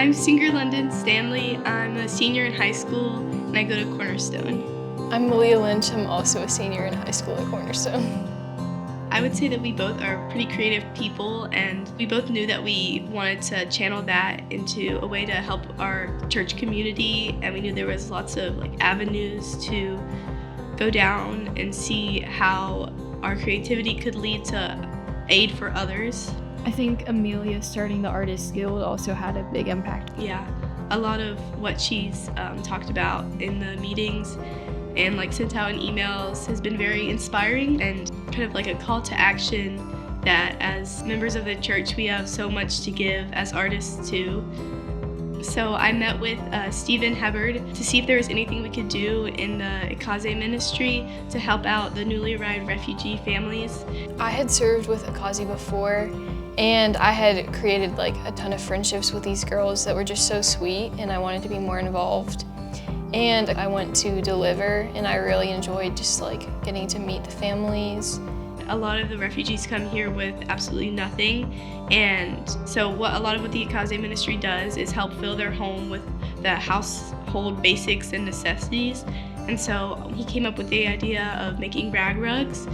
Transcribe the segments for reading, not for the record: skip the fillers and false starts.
I'm Singer London Stanley. I'm a senior in high school and I go to Cornerstone. I'm Melea Lynch. I'm also a senior in high school at Cornerstone. I would say that we both are pretty creative people, and we both knew that we wanted to channel that into a way to help our church community, and we knew there was lots of avenues to go down and see how our creativity could lead to aid for others. I think Amelia starting the Artists Guild also had a big impact. Yeah, a lot of what she's talked about in the meetings and sent out in emails has been very inspiring and kind of a call to action that as members of the church we have so much to give as artists too. So I met with Stephen Hubbard to see if there was anything we could do in the Akaze ministry to help out the newly arrived refugee families. I had served with Akaze before, and I had created a ton of friendships with these girls that were just so sweet, and I wanted to be more involved. And I went to deliver, and I really enjoyed just getting to meet the families. A lot of the refugees come here with absolutely nothing, and so a lot of what the Akaze ministry does is help fill their home with the household basics and necessities. And so he came up with the idea of making rag rugs,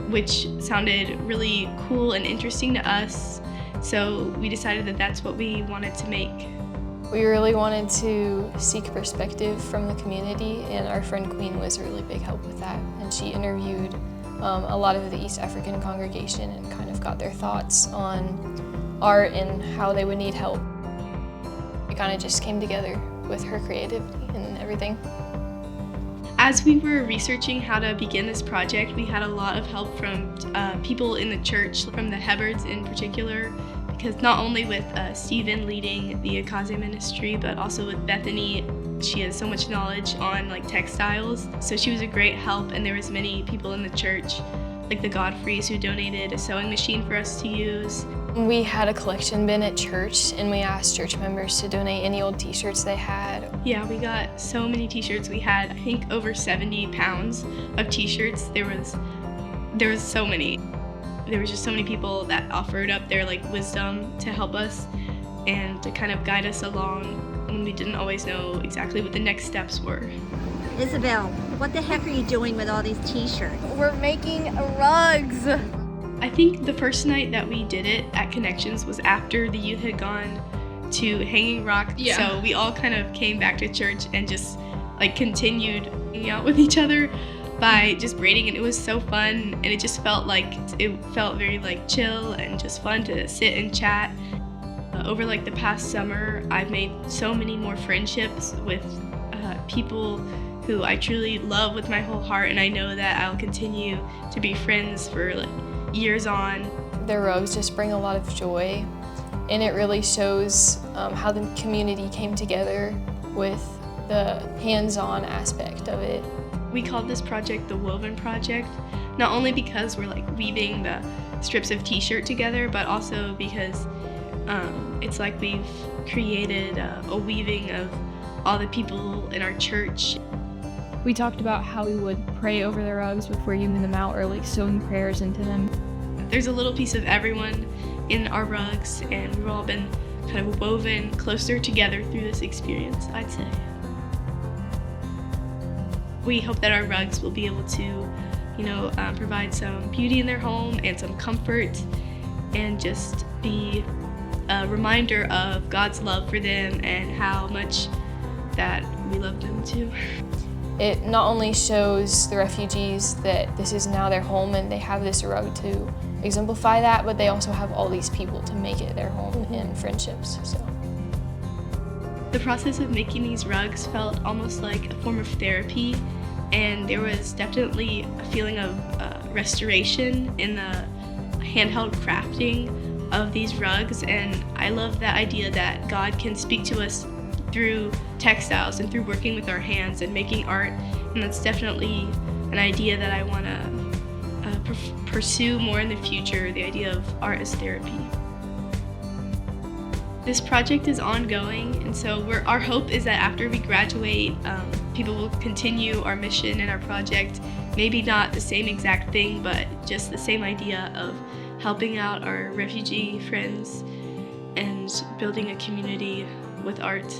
which sounded really cool and interesting to us. So we decided that that's what we wanted to make. We really wanted to seek perspective from the community, and our friend Queen was a really big help with that. And she interviewed a lot of the East African congregation and kind of got their thoughts on art and how they would need help. It kind of just came together with her creativity and everything. As we were researching how to begin this project, we had a lot of help from people in the church, from the Hubbards in particular, because not only with Stephen leading the Akaze ministry, but also with Bethany. She has so much knowledge on textiles, so she was a great help. And there was many people in the church, like the Godfreys, who donated a sewing machine for us to use. We had a collection bin at church, and we asked church members to donate any old t-shirts they had. Yeah, we got so many t-shirts. We had, I think, over 70 pounds of t-shirts. There was so many. There was just so many people that offered up their wisdom to help us and to kind of guide us along when we didn't always know exactly what the next steps were. Isabel, what the heck are you doing with all these t-shirts? We're making rugs. I think the first night that we did it at Connections was after the youth had gone to Hanging Rock. Yeah. So we all kind of came back to church and just continued hanging out with each other by just braiding, and it was so fun, and it just felt very chill and just fun to sit and chat. Over the past summer, I've made so many more friendships with people who I truly love with my whole heart, and I know that I'll continue to be friends for years on. Their rugs just bring a lot of joy, and it really shows how the community came together with the hands-on aspect of it. We called this project the Woven Project, not only because we're weaving the strips of t-shirt together, but also because it's we've created a weaving of all the people in our church. We talked about how we would pray over the rugs before giving them out, or sewing prayers into them. There's a little piece of everyone in our rugs, and we've all been kind of woven closer together through this experience, I'd say. We hope that our rugs will be able to, provide some beauty in their home and some comfort, and just be a reminder of God's love for them and how much that we love them too. It not only shows the refugees that this is now their home and they have this rug to exemplify that, but they also have all these people to make it their home and friendships. So the process of making these rugs felt almost like a form of therapy, and there was definitely a feeling of restoration in the handheld crafting of these rugs. And I love that idea that God can speak to us through textiles and through working with our hands and making art, and that's definitely an idea that I want to pursue more in the future, the idea of art as therapy. This project is ongoing, and so our hope is that after we graduate, people will continue our mission and our project. Maybe not the same exact thing, but just the same idea of helping out our refugee friends and building a community with art.